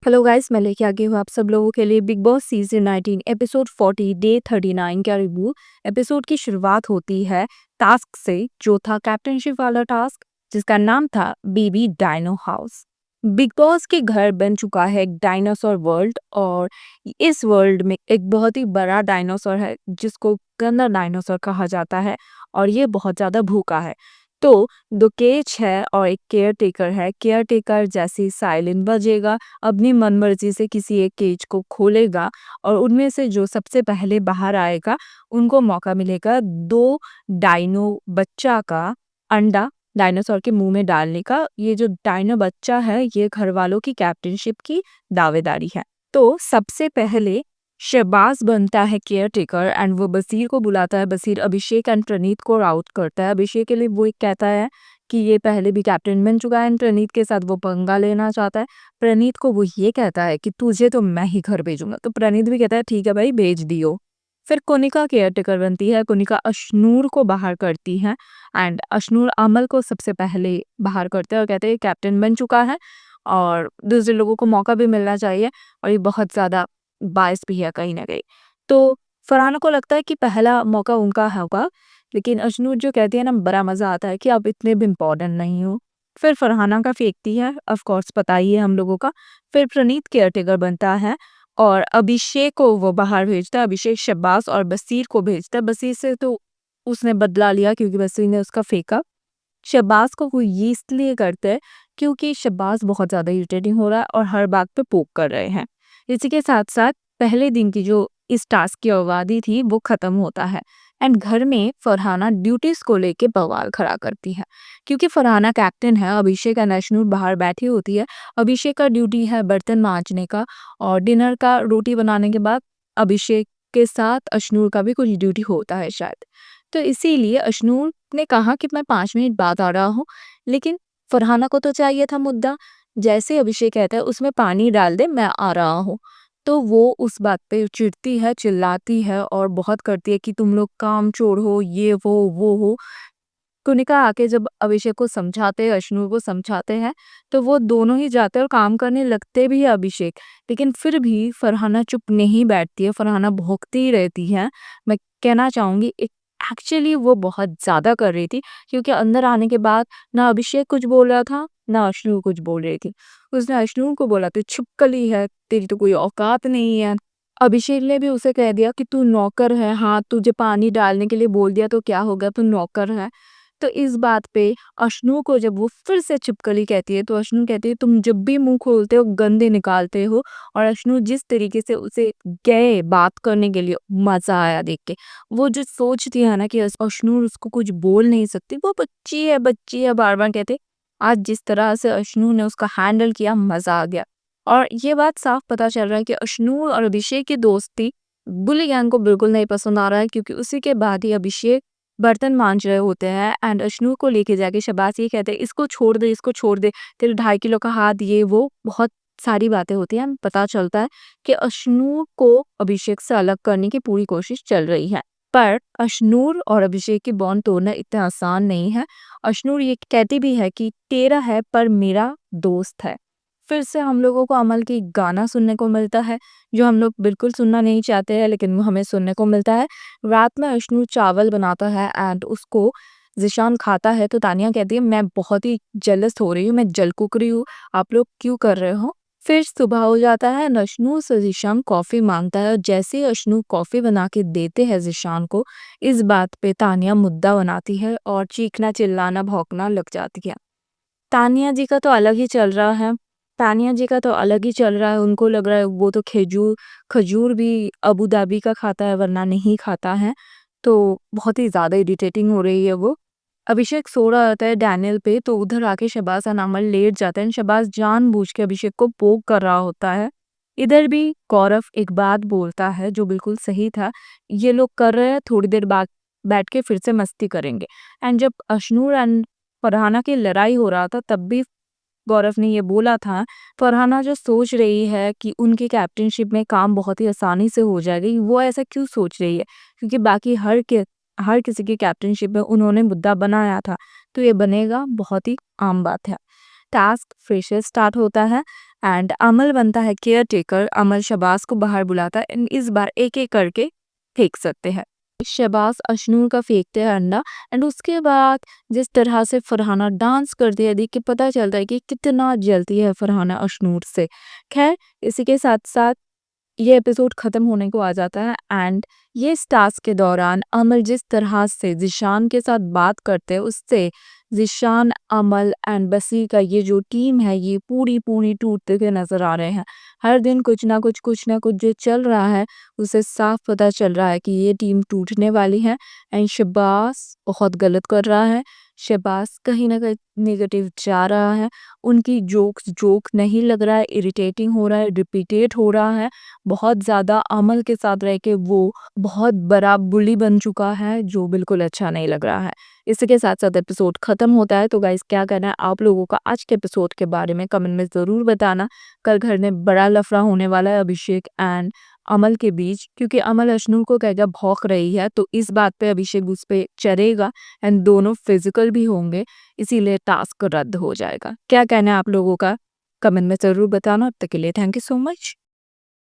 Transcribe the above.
Hello guys, मैं लेके आ गई हूँ आप सब लोगों के लिए big boss season 19 episode 40 day 39 का रिव्यू। एपिसोड की शुरुआत होती है टास्क से, जो था कैप्टनशिप वाला टास्क, जिसका नाम था baby dino house. Big boss के घर बन चुका है एक डायनासोर वर्ल्ड, और इस वर्ल्ड में एक बहुत ही बड़ा डायनासोर है जिसको गंदा डायनासोर कहा जाता है, और ये बहुत ज्यादा भूखा है। तो दो केज है और एक केयर टेकर है। केयर टेकर जैसे ही साइलेंट बजेगा, अपनी मनमर्जी से किसी एक केज को खोलेगा, और उनमें से जो सबसे पहले बाहर आएगा उनको मौका मिलेगा दो डायनो बच्चा का अंडा डायनासोर के मुंह में डालने का। ये जो डायनो बच्चा है ये घर वालों की कैप्टनशिप की दावेदारी है। तो सबसे पहले शहबाज बनता है केयर टेकर एंड वो बसीर को बुलाता है। बसीर अभिषेक एंड प्रणीत को आउट करता है। अभिषेक के लिए वो एक कहता है कि ये पहले भी कैप्टन बन चुका है एंड प्रणीत के साथ वो पंगा लेना चाहता है। प्रणीत को वो ये कहता है कि तुझे तो मैं ही घर भेजूंगा। तो प्रणीत भी कहता है ठीक है भाई, भेज दियो। फिर कोनिका केयर टेकर बनती है। कोनिका अशनूर को बाहर करती है एंड अशनूर अमल को सबसे पहले बाहर करते हैं और कहते हैं कैप्टन बन चुका है और दूसरे लोगों को मौका भी मिलना चाहिए, और ये बहुत ज्यादा बायस भी है कहीं ना कहीं। तो फरहाना को लगता है कि पहला मौका उनका होगा, लेकिन अशनूर जो कहती है ना, बड़ा मजा आता है कि आप इतने भी इम्पोर्टेंट नहीं हो। फिर फरहाना का फेंकती है, ऑफ कोर्स पता ही है हम लोगों का। फिर प्रणीत केयरटेकर बनता है और अभिषेक को वो बाहर भेजता है। अभिषेक शब्बास और बसीर को भेजता है। बसीर से तो उसने बदला लिया क्योंकि बसीर ने उसका फेंका। शब्बास को वो ये इसलिए करते हैं क्योंकि शब्बास बहुत ज़्यादा इरिटेटिंग हो रहा है और हर बात पे पोक कर रहे हैं। इसी के साथ साथ पहले दिन की जो इस टास्क की आबादी थी वो खत्म होता है एंड घर में फरहाना ड्यूटीज को लेके बवाल खड़ा करती है, क्योंकि फरहाना कैप्टन है। अभिषेक एंड अशनूर बाहर बैठी होती है। अभिषेक का ड्यूटी है बर्तन मांजने का, और डिनर का रोटी बनाने के बाद अभिषेक के साथ अशनूर का भी कुछ ड्यूटी होता है शायद। तो इसीलिए अशनूर ने कहा कि मैं 5 मिनट बाद आ रहा हूँ, लेकिन फरहाना को तो चाहिए था मुद्दा। जैसे अभिषेक कहता है उसमें पानी डाल दे, मैं आ रहा हूँ, तो वो उस बात पे चिढ़ती है, चिल्लाती है और बहुत करती है कि तुम लोग काम चोर हो, ये वो हो। कुनिका आके जब अभिषेक को समझाते हैं, अशनूर को समझाते हैं, तो वो दोनों ही जाते हैं और काम करने लगते भी है अभिषेक। लेकिन फिर भी फरहाना चुप नहीं बैठती है, फरहाना भौंकती ही रहती है। मैं कहना चाहूंगी एक्चुअली वो बहुत ज्यादा कर रही थी, क्योंकि अंदर आने के बाद ना अभिषेक कुछ बोल रहा था ना अशनूर कुछ बोल रही थी। उसने अशनूर को बोला तू छुपकली है, तेरी तो कोई औकात नहीं है। अभिषेक ने भी उसे कह दिया कि तू नौकर है, हाँ तुझे पानी डालने के लिए बोल दिया तो क्या होगा, तू नौकर है। तो इस बात पे अशनू को जब वो फिर से छिपकली कहती है, तो अशनू कहती है तुम जब भी मुंह खोलते हो गंदे निकालते हो। और अशनू जिस तरीके से उसे गए बात करने के लिए, मजा आया देख के। वो जो सोचती है ना कि अशनू उसको कुछ बोल नहीं सकती, वो बच्ची है, बार बार कहते। आज जिस तरह से अशनू ने उसका हैंडल किया, मजा आ गया। और ये बात साफ पता चल रहा है कि अशनू और अभिषेक की दोस्ती बुली गैंग को बिल्कुल नहीं पसंद आ रहा है, क्योंकि उसी के बाद ही अभिषेक बर्तन मांज रहे होते हैं एंड अशनू को लेके जाके शबास ये कहते हैं इसको छोड़ दे, इसको छोड़ दे, तेरे 2.5 किलो का हाथ, ये वो बहुत सारी बातें होती हैं। पता चलता है कि अशनूर को अभिषेक से अलग करने की पूरी कोशिश चल रही है, पर अशनूर और अभिषेक की बॉन्ड तोड़ना इतना आसान नहीं है। अशनूर ये कहती भी है कि तेरा है पर मेरा दोस्त है। फिर से हम लोगों को अमल की गाना सुनने को मिलता है, जो हम लोग बिल्कुल सुनना नहीं चाहते हैं, लेकिन वो हमें सुनने को मिलता है। रात में अशनू चावल बनाता है एंड उसको ज़िशान खाता है, तो तानिया कहती है मैं बहुत ही जेलस हो रही हूँ, मैं जलकुकरी हूँ, आप लोग क्यों कर रहे हो। फिर सुबह हो जाता है, अशनू से ज़िशान कॉफ़ी मांगता है, और जैसे ही अशनू कॉफ़ी बना के देते हैं ज़िशान को, इस बात पे तानिया मुद्दा बनाती है और चीखना चिल्लाना भौंकना लग जाती है। तानिया जी का तो अलग ही चल रहा है। तानिया जी का तो अलग ही चल रहा है। उनको लग रहा है वो तो खजूर खजूर भी अबू धाबी का खाता है वरना नहीं खाता है। तो बहुत ही ज़्यादा इरिटेटिंग हो रही है वो। अभिषेक सो रहा होता है डैनियल पे, तो उधर आके शहबाज और अमल लेट जाते हैं। शहबाज जानबूझ के अभिषेक को पोक कर रहा होता है। इधर भी गौरव एक बात बोलता है जो बिल्कुल सही था। ये लोग कर रहे हैं, थोड़ी देर बाद बैठ के फिर से मस्ती करेंगे। एंड जब अशनूर एंड फरहाना की लड़ाई हो रहा था, तब भी गौरव ने ये बोला था, फरहाना जो सोच रही है कि उनकी कैप्टनशिप में काम बहुत ही आसानी से हो जाएगी, वो ऐसा क्यों सोच रही है, क्योंकि बाकी हर किसी की कैप्टनशिप में उन्होंने मुद्दा बनाया था, तो ये बनेगा बहुत ही आम बात है। टास्क फिर से स्टार्ट होता है एंड अमल बनता है केयर टेकर। अमल शहबाज को बाहर बुलाता है एंड इस बार एक एक करके फेंक सकते हैं। शहबाज अशनूर का फेंकते हैं अंडा एंड उसके बाद जिस तरह से फरहाना डांस करती है देख के पता चलता है कि कितना जलती है फरहाना अशनूर से। खैर, इसी के साथ साथ ये एपिसोड खत्म होने को आ जाता है एंड ये इस टास्क के दौरान अमल जिस तरह से जिशान के साथ बात करते हैं उससे जिशान, अमल एंड बसी का ये जो टीम है ये पूरी पूरी टूटते हुए नजर आ रहे हैं। हर दिन कुछ ना कुछ जो चल रहा है उसे साफ पता चल रहा है कि ये टीम टूटने वाली है एंड शहबाज बहुत गलत कर रहा है। शहबाज कहीं ना कहीं नेगेटिव जा रहा है। उनकी जोक्स जोक नहीं लग रहा है, इरिटेटिंग हो रहा है, रिपीटेट हो रहा है। बहुत ज़्यादा अमल के साथ रह के वो बहुत बड़ा बुली बन चुका है जो बिल्कुल अच्छा नहीं लग रहा है। इसी के साथ-साथ एपिसोड खत्म होता है तो गाइस क्या कहना है आप लोगों का आज के एपिसोड के बारे में कमेंट में ज़रूर बताना। कल घर में बड़ा लफड़ा होने वाला है अभिषेक एंड अमल के बीच क्योंकि अमल अशनू को कहकर भौंक रही है तो इस बात पे अभिषेक उस पे चढ़ेगा एंड दोनों फिजिकल भी होंगे, इसीलिए टास्क रद्द हो जाएगा। क्या कहना है आप लोगों का? कमेंट में ज़रूर बताना। अब तक के लिए थैंक यू सो मच।